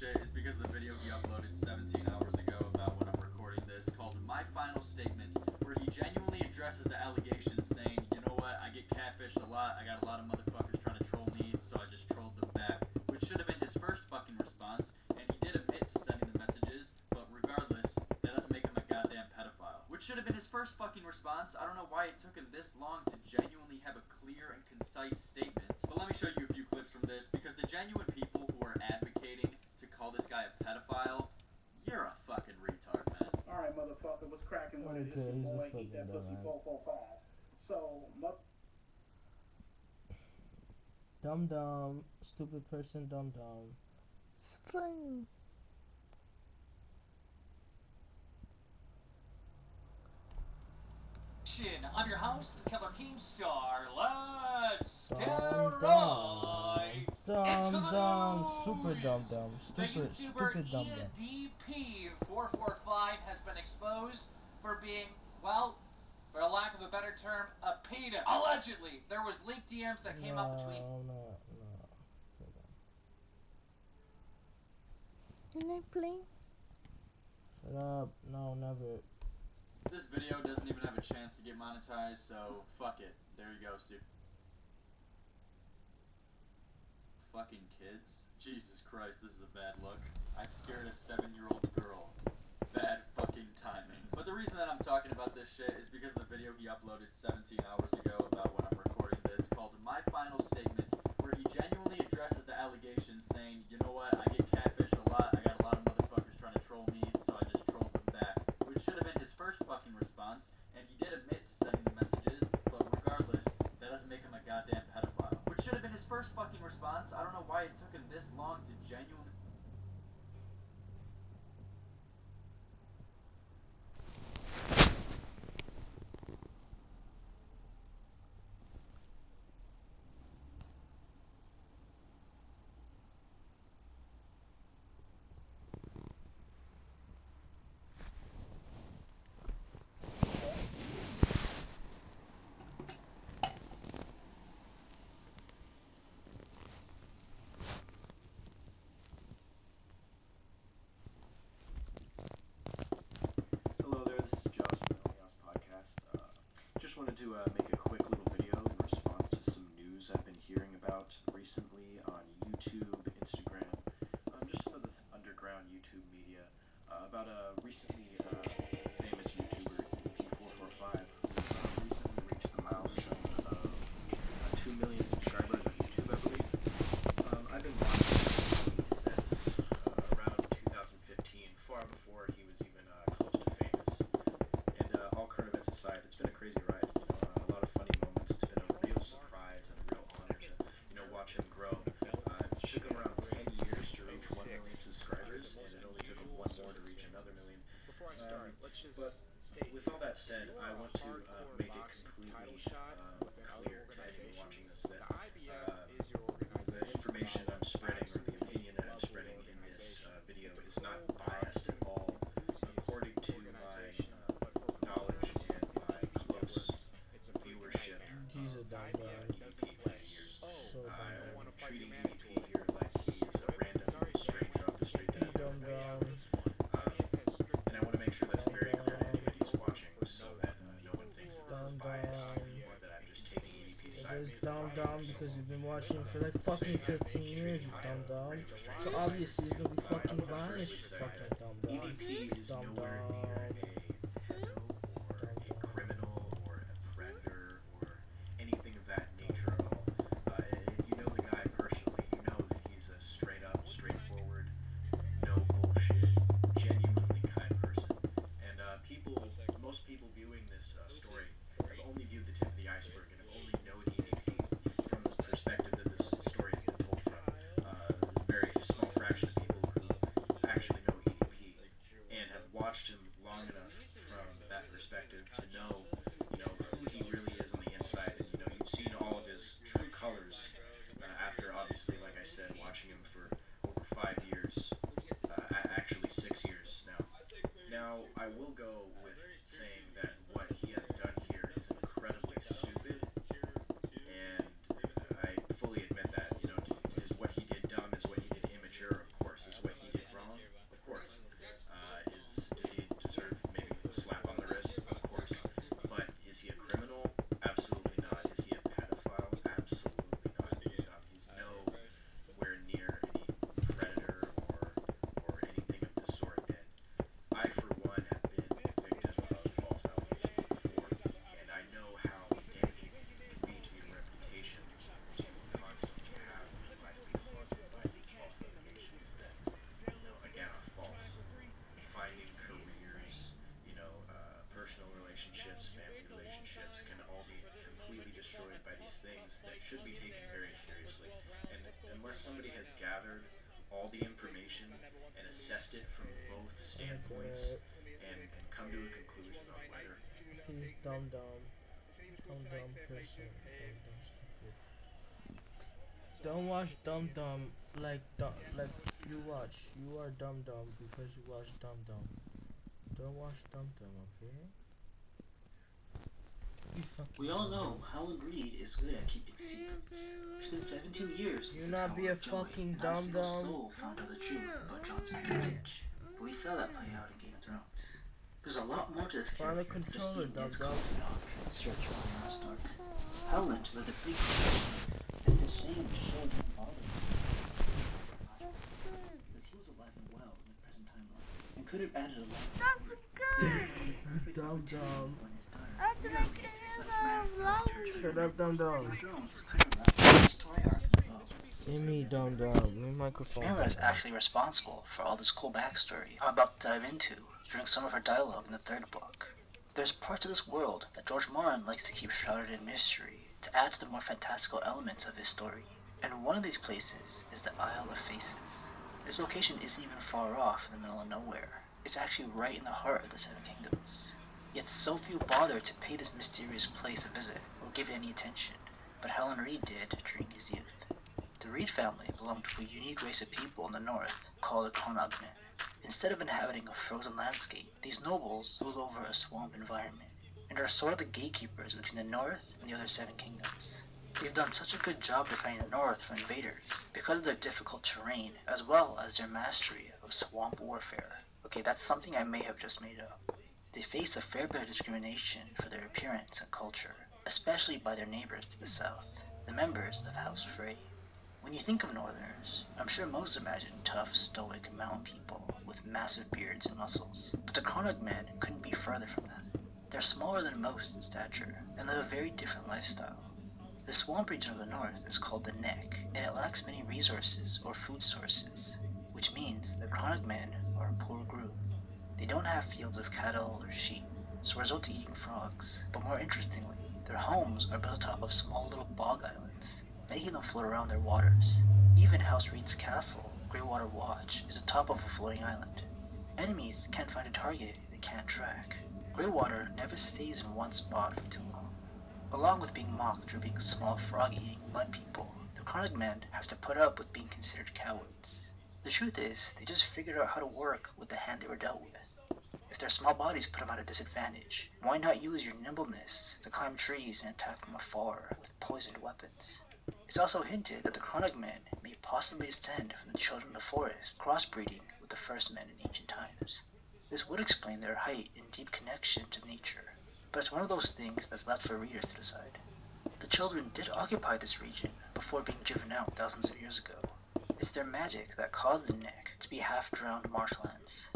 shit is because of the video he uploaded 17 hours ago about when I'm recording this called My Final Statement, where he genuinely addresses the allegations saying, you know what, I get catfished a lot, I got a lot of motherfuckers trying to troll me, so I just trolled them back, which should have been his first fucking response, and he did admit to sending the messages, but regardless, that doesn't make him a goddamn pedophile. Which should have been his first fucking response. I don't know why it took him this long to genuinely have a clear and concise statement, but let me show you a few clips from this, because the genuine people who are advocating to call this guy a pedophile, you're a fucking retard, man. Alright, motherfucker, what's cracking with it? This is your boy, Eat That Pussy 445. So, Dumb dumb, stupid person, dumb dumb. It's fine. I'm your host, Killer Keemstar. Let's get Dumb right dumb, into the dumb, news. super dumb dumb, The stupid, YouTuber stupid dumb dumb. EDP445 has been exposed for being, well, for a lack of a better term, a pedo. Allegedly, there was leaked DMs that came up between. No. Can I play? Shut up. No, never. This video doesn't even have a chance to get monetized, so fuck it. There you go, Stu. Fucking kids. Jesus Christ, this is a bad look. I scared a 7-year-old girl. Bad fucking timing. But the reason that I'm talking about this shit is because of the video he uploaded 17 hours ago about when I'm recording this called My Final Statement, where he genuinely addresses the allegations saying, you know what, I get catfished a lot, I got a lot of motherfuckers trying to troll me, so I just trolled them back, which should have been his first fucking response, and he did admit to sending the messages, but regardless, that doesn't make him a goddamn pedophile. Which should have been his first fucking response. I don't know why it took him this long to genuinely... Hello there, this is Josh from the Elias Podcast. Just wanted to make a quick little video in response to some news I've been hearing about recently on YouTube, Instagram, just some of this underground YouTube media, about a recently famous YouTuber, EP445, who recently reached the milestone of 2 million subscribers on YouTube, I believe. I've been watching him since around 2015, far before he was even close to famous. And all current events aside, it's been a crazy ride. A lot of funny moments. It's been a real surprise and a real honor to, watch him grow. It took him around 10 years to reach 1 million subscribers, and it only took him one more to reach another million. But with all that said, I want to make it completely clear to anyone watching this that the information I'm spreading, or the opinion that I'm spreading in this video, is not biased at all. According to my knowledge and my close viewership He's a dumb guy. EDP for the years, So I'm dumb. treating EDP here like he's a random stranger off the street that I've never met before. And I want to make sure that's very clear to anybody who's watching, so that no one thinks that this is biased, or that I'm just taking EDP's side. It is dumb because you've been watching for like fucking 15 years, you dumb. So obviously he's gonna be fucking biased, you fucking dumb. EDP is nowhere near a pedo or a criminal or a predator or anything of that nature at all. If you know the guy personally, you know that he's a straight up, straightforward, no bullshit, genuinely kind person. And most people viewing this story have only viewed the tip of the iceberg and have only known EDP from the perspective that this story has been told from. There's a very small fraction of people who actually know EDP and have watched him long enough from that perspective to know, who he really is on the inside. And you've seen all of his true colors after, obviously, like I said, watching him for over 5 years, actually 6 years now. Now, I will go with saying that what he has done here is incredibly stupid, and I fully admit that. Is what he did dumb? Is what he did immature? Of course. Is what he did things that should be taken very seriously. And unless somebody has gathered all the information and assessed it from both standpoints and come to a conclusion on whether He's dumb person, dumb stupid. Don't watch Dumb like you watch. You are dumb because you watch Dumb. Don't watch Dumb, okay? We all know Howland Reed is good at keeping secrets. It's been 17 years since You the not be Tower a of Joey, fucking and not a single dumb. soul found out the truth about Jon's parentage. But we saw that play out in Game of Thrones. There's a lot more to this Find a character than just controller, being Ned's dumb. confidant and search for Arya Stark. Howland led the big competition, and it's a shame the show didn't bother him. Because he was alive and well in the present timeline, and could have added a lot of Dumb. when his daughter Shut up, dumb. Thrones could have wrapped up the story arc in a bow. Give me dumb. Me microphone. Mira is actually responsible for all this cool backstory I'm about to dive into during some of her dialogue in the third book. There's parts of this world that George Martin likes to keep shrouded in mystery to add to the more fantastical elements of his story. And one of these places is the Isle of Faces. This location isn't even far off in the middle of nowhere. It's actually right in the heart of the Seven Kingdoms. Yet so few bother to pay this mysterious place a visit or give it any attention, but Howland Reed did during his youth. The Reed family belonged to a unique race of people in the north called the Cronagmen. Instead of inhabiting a frozen landscape, these nobles ruled over a swamp environment, and are sort of the gatekeepers between the north and the other Seven Kingdoms. They've done such a good job defending the north from invaders because of their difficult terrain as well as their mastery of swamp warfare. Okay, that's something I may have just made up. They face a fair bit of discrimination for their appearance and culture, especially by their neighbors to the south, the members of House Frey. When you think of Northerners, I'm sure most imagine tough, stoic mountain people with massive beards and muscles, but the Cronagmen couldn't be further from that. They're smaller than most in stature, and live a very different lifestyle. The swamp region of the north is called the Neck, and it lacks many resources or food sources, which means the Cronagmen are a poor group. They don't have fields of cattle or sheep, so resort to eating frogs, but more interestingly, their homes are built atop of small little bog islands, making them float around their waters. Even House Reed's castle, Greywater Watch, is atop of a floating island. Enemies can't find a target they can't track. Greywater never stays in one spot for too long. Along with being mocked for being small frog-eating mud people, the Cronagmen have to put up with being considered cowards. The truth is, they just figured out how to work with the hand they were dealt with. If their small bodies put them at a disadvantage, why not use your nimbleness to climb trees and attack from afar with poisoned weapons? It's also hinted that the Cronagmen may possibly descend from the children of the forest, crossbreeding with the first men in ancient times. This would explain their height and deep connection to nature, but it's one of those things that's left for readers to decide. The children did occupy this region before being driven out thousands of years ago. It's their magic that caused the Neck to be half-drowned marshlands.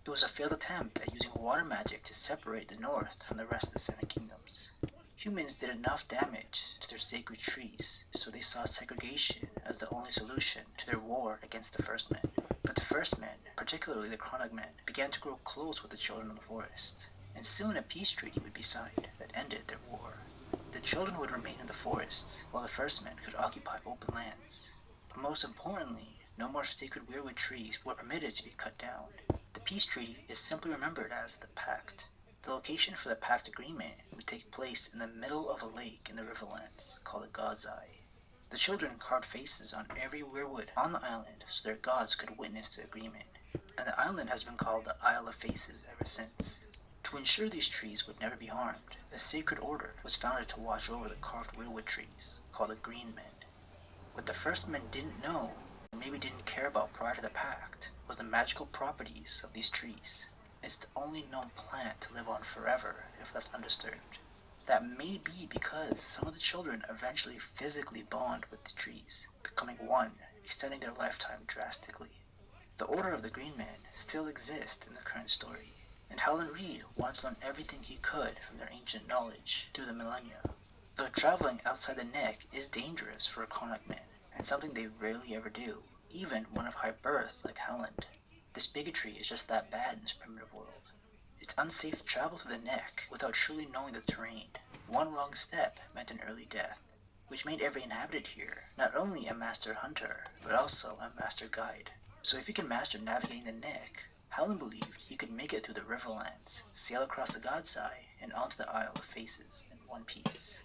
It was a failed attempt at using water magic to separate the north from the rest of the Seven Kingdoms. Humans did enough damage to their sacred trees, so they saw segregation as the only solution to their war against the First Men. But the First Men, particularly the Cronagmen, began to grow close with the children of the forest, and soon a peace treaty would be signed that ended their war. The children would remain in the forests, while the First Men could occupy open lands. But most importantly, no more sacred weirwood trees were permitted to be cut down. The peace treaty is simply remembered as the Pact. The location for the Pact Agreement would take place in the middle of a lake in the Riverlands, called the God's Eye. The children carved faces on every weirwood on the island so their gods could witness the agreement, and the island has been called the Isle of Faces ever since. To ensure these trees would never be harmed, a sacred order was founded to watch over the carved weirwood trees, called the Green Men. What the First Men didn't know, and maybe didn't care about prior to the Pact, was the magical properties of these trees. It's the only known plant to live on forever if left undisturbed. That may be because some of the children eventually physically bond with the trees, becoming one, extending their lifetime drastically. The Order of the Green Men still exists in the current story, and Howland Reed wants to learn everything he could from their ancient knowledge through the millennia. Though traveling outside the Neck is dangerous for a Cronagmen, and something they rarely ever do, even one of high birth like Howland. This bigotry is just that bad in this primitive world. It's unsafe to travel through the Neck without truly knowing the terrain. One wrong step meant an early death. which made every inhabitant here not only a master hunter, but also a master guide. So if he could master navigating the Nick, Howland believed he could make it through the Riverlands, sail across the God's Eye, and onto the Isle of Faces in one piece.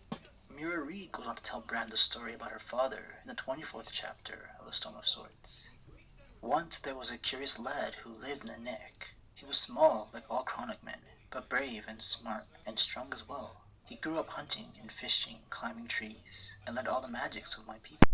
Mira Reed goes on to tell Bran the story about her father in the 24th chapter of The Storm of Swords. Once there was a curious lad who lived in the Nick. He was small like all Chronic men, but brave and smart and strong as well. He grew up hunting and fishing, climbing trees, and learned all the magics of my people.